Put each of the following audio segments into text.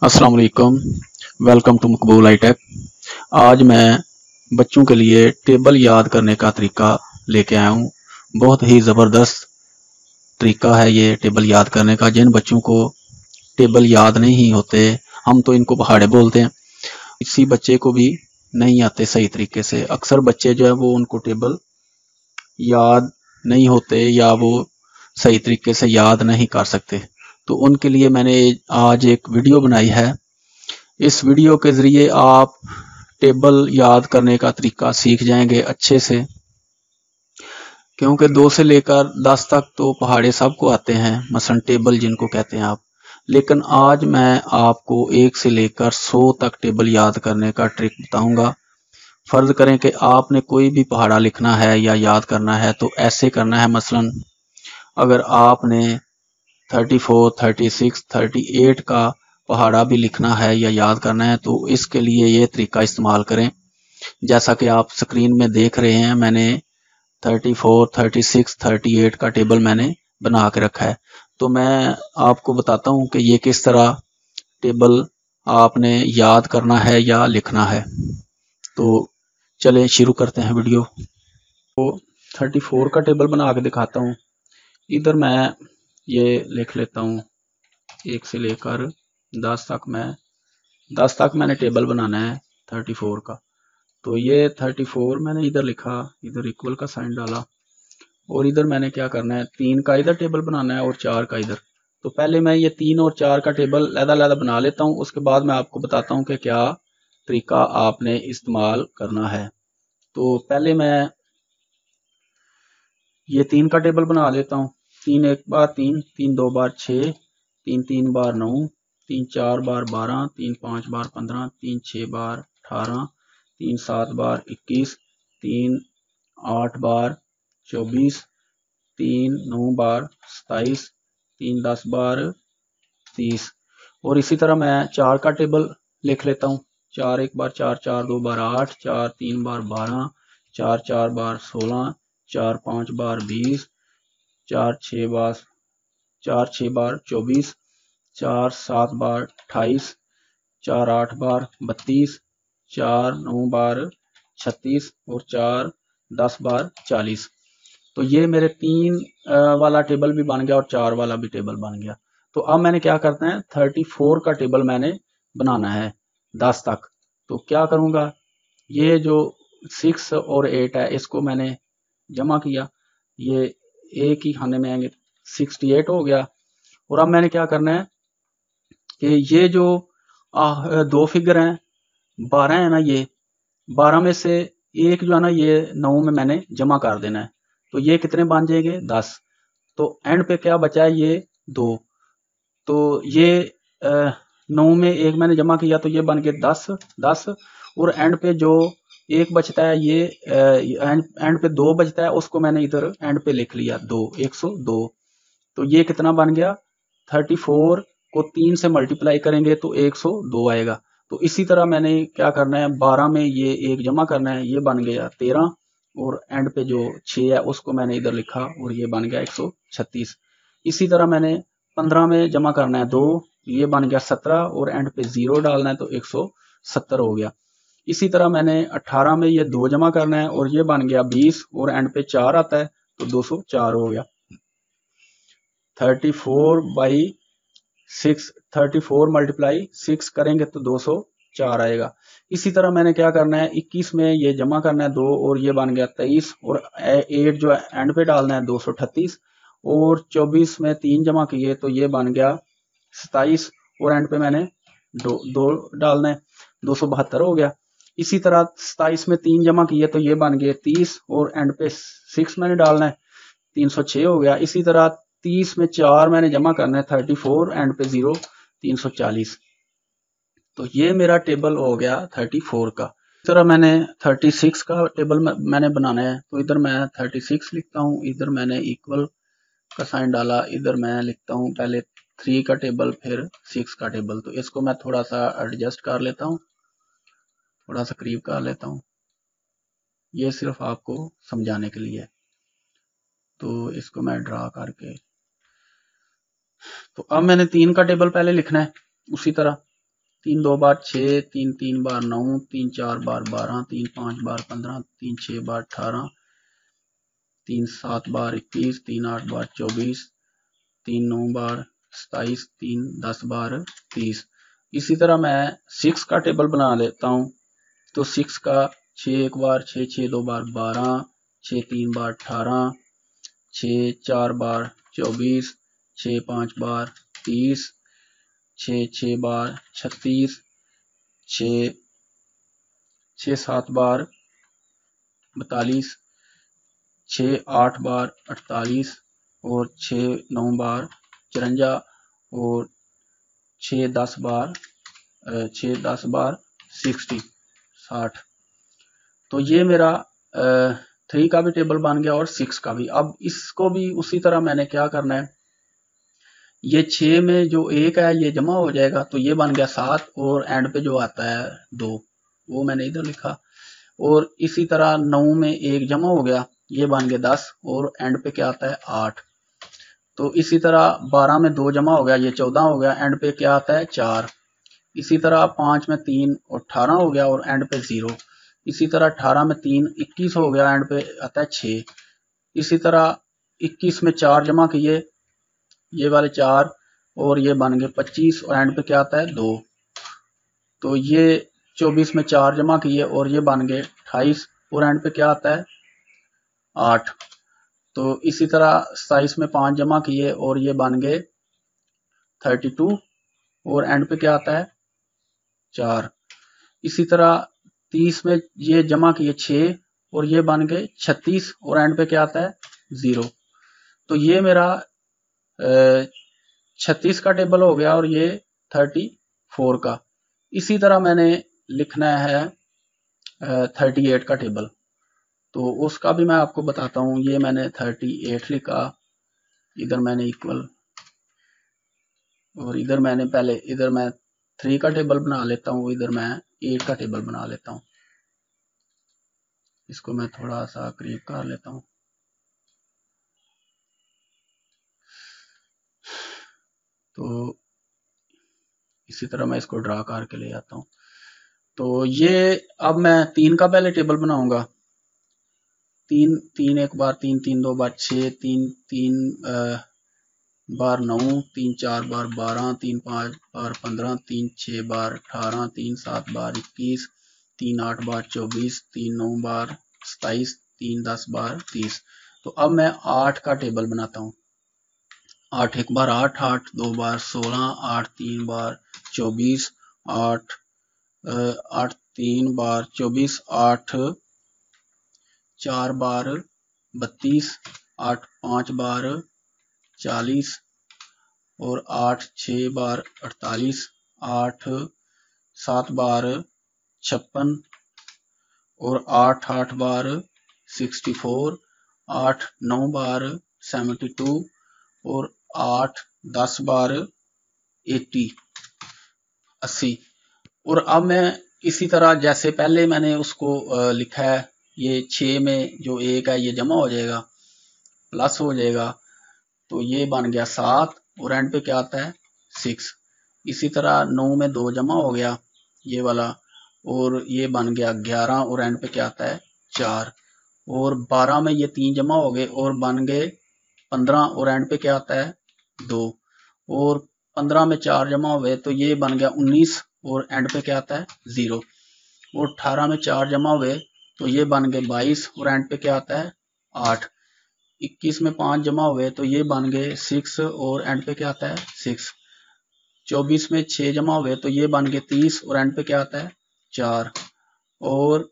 अस्सलाम वालेकुम। Welcome to Maqbool hi tech. आज मैं बच्चों के लिए टेबल याद करने का तरीका लेके आया हूँ। बहुत ही ज़बरदस्त तरीका है ये टेबल याद करने का। जिन बच्चों को टेबल याद नहीं होते, हम तो इनको पहाड़े बोलते हैं, किसी बच्चे को भी नहीं आते सही तरीके से। अक्सर बच्चे जो है वो उनको टेबल याद नहीं होते या वो सही तरीके से याद नहीं कर सकते। तो उनके लिए मैंने आज एक वीडियो बनाई है। इस वीडियो के ज़रिए आप टेबल याद करने का तरीका सीख जाएंगे अच्छे से, क्योंकि 2 से लेकर 10 तक तो पहाड़े सबको आते हैं, मसलन टेबल जिनको कहते हैं आप। लेकिन आज मैं आपको 1 से लेकर 100 तक टेबल याद करने का ट्रिक बताऊंगा। फर्ज करें कि आपने कोई भी पहाड़ा लिखना है या याद करना है तो ऐसे करना है। मसलन अगर आपने 34, 36, 38 का पहाड़ा भी लिखना है या याद करना है तो इसके लिए ये तरीका इस्तेमाल करें। जैसा कि आप स्क्रीन में देख रहे हैं, मैंने 34, 36, 38 का टेबल मैंने बना के रखा है। तो मैं आपको बताता हूँ कि ये किस तरह टेबल आपने याद करना है या लिखना है। तो चलें शुरू करते हैं वीडियो। तो 34 का टेबल बना के दिखाता हूँ। इधर मैं ये लिख लेता हूँ 1 से लेकर 10 तक। 10 तक मैंने टेबल बनाना है 34 का। तो ये 34 मैंने इधर लिखा, इधर इक्वल का साइन डाला, और इधर मैंने क्या करना है 3 का इधर टेबल बनाना है और 4 का इधर। तो पहले मैं ये 3 और 4 का टेबल लहदा बना लेता हूँ, उसके बाद मैं आपको बताता हूँ कि क्या तरीका आपने इस्तेमाल करना है। तो पहले मैं ये 3 का टेबल बना लेता हूँ। 3 एक बार 3, 3 2 बार 6, 3 3 बार 9, 3 4 बार 12, 3 5 बार 15, 3 6 बार 18, 3 7 बार 21, 3 8 बार 24, 3 9 बार 27, 3 10 बार 30। और इसी तरह मैं 4 का टेबल लिख लेता हूँ। 4 एक बार 4, 4 2 बार 8, 4 3 बार 12, 4 4 बार 16, 4 5 बार 20, 4 6 बार 24, 4 7 बार 28, 4 8 बार 32, 4 9 बार 36 और 4 10 बार 40। तो ये मेरे 3 वाला टेबल भी बन गया और 4 वाला भी टेबल बन गया। तो अब मैंने क्या करना है 34 का टेबल मैंने बनाना है 10 तक। तो क्या करूंगा, ये जो 6 और 8 है इसको मैंने जमा किया, ये एक ही खाने में आएंगे, 68 हो गया। और अब मैंने क्या करना है कि ये जो 2 फिगर हैं 12 है ना, ये 12 में से एक जो है ना ये 9 में मैंने जमा कर देना है। तो ये कितने बन जाएंगे 10। तो एंड पे क्या बचा है ये 2। तो ये 9 में एक मैंने जमा किया तो ये बन गए 10 10। और एंड पे जो एक बचता है ये एंड पे 2 बचता है, उसको मैंने इधर एंड पे लिख लिया 2, 102। तो ये कितना बन गया 34 को 3 से मल्टीप्लाई करेंगे तो 102 आएगा। तो इसी तरह मैंने क्या करना है 12 में ये एक जमा करना है, ये बन गया 13। और एंड पे जो 6 है उसको मैंने इधर लिखा और ये बन गया 136। इसी तरह मैंने 15 में जमा करना है 2, ये बन गया 17 और एंड पे 0 डालना है तो 170 हो गया। इसी तरह मैंने 18 में ये 2 जमा करना है और ये बन गया 20 और एंड पे 4 आता है तो 204 हो गया। 34 बाई 6, 34 मल्टीप्लाई 6 करेंगे तो 204 आएगा। इसी तरह मैंने क्या करना है 21 में ये जमा करना है 2 और ये बन गया 23 और 8 जो है एंड पे डालना है 238। और 24 में 3 जमा किए तो ये बन गया 27 और एंड पे मैंने 2 डालना है 272 हो गया। इसी तरह 27 में 3 जमा किए तो ये बन गए 30 और एंड पे 6 मैंने डालना है 306 हो गया। इसी तरह 30 में 4 मैंने जमा करना है 34 एंड पे 0 340। तो ये मेरा टेबल हो गया 34 का। इस तरह मैंने 36 का टेबल मैंने बनाना है। तो इधर मैं 36 लिखता हूँ, इधर मैंने इक्वल का साइन डाला, इधर मैं लिखता हूँ पहले 3 का टेबल फिर 6 का टेबल। तो इसको मैं थोड़ा सा एडजस्ट कर लेता हूँ, थोड़ा सा करीब कर लेता हूँ, ये सिर्फ आपको समझाने के लिए। तो इसको मैं ड्रा करके, तो अब मैंने 3 का टेबल पहले लिखना है उसी तरह। 3 2 बार 6, 3 3 बार 9, 3 4 बार 12, 3 5 बार 15, 3 6 बार 18, 3 7 बार 21, 3 8 बार 24, 3 9 बार 27, 3 10 बार 30। इसी तरह मैं 6 का टेबल बना लेता हूँ। तो 6 का 6 1 बार 6, 6 2 बार 12, 6 3 बार 18, 6 4 बार 24, 6 5 बार 30, 6 6 बार 36, 6 7 बार 42, 6 8 बार 48 और 6 9 बार 54 और 6 10 बार 60। तो ये मेरा 3 का भी टेबल बन गया और 6 का भी। अब इसको भी उसी तरह मैंने क्या करना है, ये 6 में जो 1 है ये जमा हो जाएगा, तो ये बन गया 7 और एंड पे जो आता है 2 वो मैंने इधर लिखा। और इसी तरह 9 में 1 जमा हो गया, ये बन गया 10 और एंड पे क्या आता है 8। तो इसी तरह 12 में 2 जमा हो गया, ये 14 हो गया, एंड पे क्या आता है 4। इसी तरह 5 में 3 और 18 हो गया और एंड पे 0। इसी तरह 18 में 3 21 हो गया, एंड पे आता है 6। इसी तरह 21 में 4 जमा किए, ये वाले 4 और ये बन गए 25 और एंड पे क्या आता है 2। तो ये 24 में 4 जमा किए और ये बन गए 28 और एंड पे क्या आता है 8। तो इसी तरह 27 में 5 जमा किए और ये बन गए 32 और एंड पे क्या आता है 4। इसी तरह 30 में ये जमा किए 6 और ये बन गए 36 और एंड पे क्या आता है 0। तो ये मेरा 36 का टेबल हो गया और ये 34 का। इसी तरह मैंने लिखना है 38 का टेबल, तो उसका भी मैं आपको बताता हूँ। ये मैंने 38 लिखा, इधर मैंने इक्वल, और इधर मैंने पहले इधर मैं 3 का टेबल बना लेता हूँ, इधर मैं 8 का टेबल बना लेता हूँ। इसको मैं थोड़ा सा करीब कर लेता हूँ। तो इसी तरह मैं इसको ड्रा करके ले आता हूँ। तो ये अब मैं 3 का पहले टेबल बनाऊंगा। 3 3 1 बार 3 3 2 बार 6, 3 3 बार 9, 3 4 बार 12, 3 5 बार 15, 3 6 बार 18, 3 7 बार 21, 3 8 बार 24, 3 9 बार 27, 3 10 बार 30। तो अब मैं 8 का टेबल बनाता हूँ। 8 1 बार 8, 8 2 बार 16, 8 3 बार 24, 8 8 3 बार 24, 8 4 बार 32, 8 5 बार 40 और 8 6 बार 48, 8 7 बार 56 और 8 8 बार 64, 8 9 बार 72 और 8 10 बार 80। और अब मैं इसी तरह जैसे पहले मैंने उसको लिखा है, ये 6 में जो 1 है ये जमा हो जाएगा, प्लस हो जाएगा, तो ये बन गया 7 और एंड पे क्या आता है 6। इसी तरह 9 में 2 जमा हो गया, ये वाला, और ये बन गया 11 और एंड पे क्या आता है 4। और 12 में ये 3 जमा हो गए और बन गए 15 और एंड पे क्या आता है 2। और 15 में 4 जमा हो गए तो ये बन गया 19 और एंड पे क्या आता है 0। और 18 में 4 जमा हुए तो ये बन गए 22 और एंड पे क्या आता है 8। 21 में 5 जमा हुए तो ये बन गए 6 और एंड पे क्या आता है 6। 24 में 6 जमा हुए तो ये बन गए 30 और एंड पे क्या आता है 4। और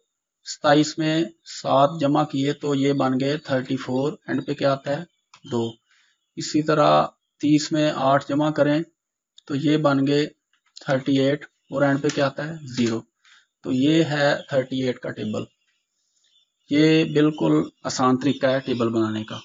27 में 7 जमा किए तो ये बन गए 34, एंड पे क्या आता है 2। इसी तरह 30 में 8 जमा करें तो ये बन गए 38 और एंड पे क्या आता है 0। तो ये है 38 का टेबल। ये बिल्कुल आसान तरीका है टेबल बनाने का।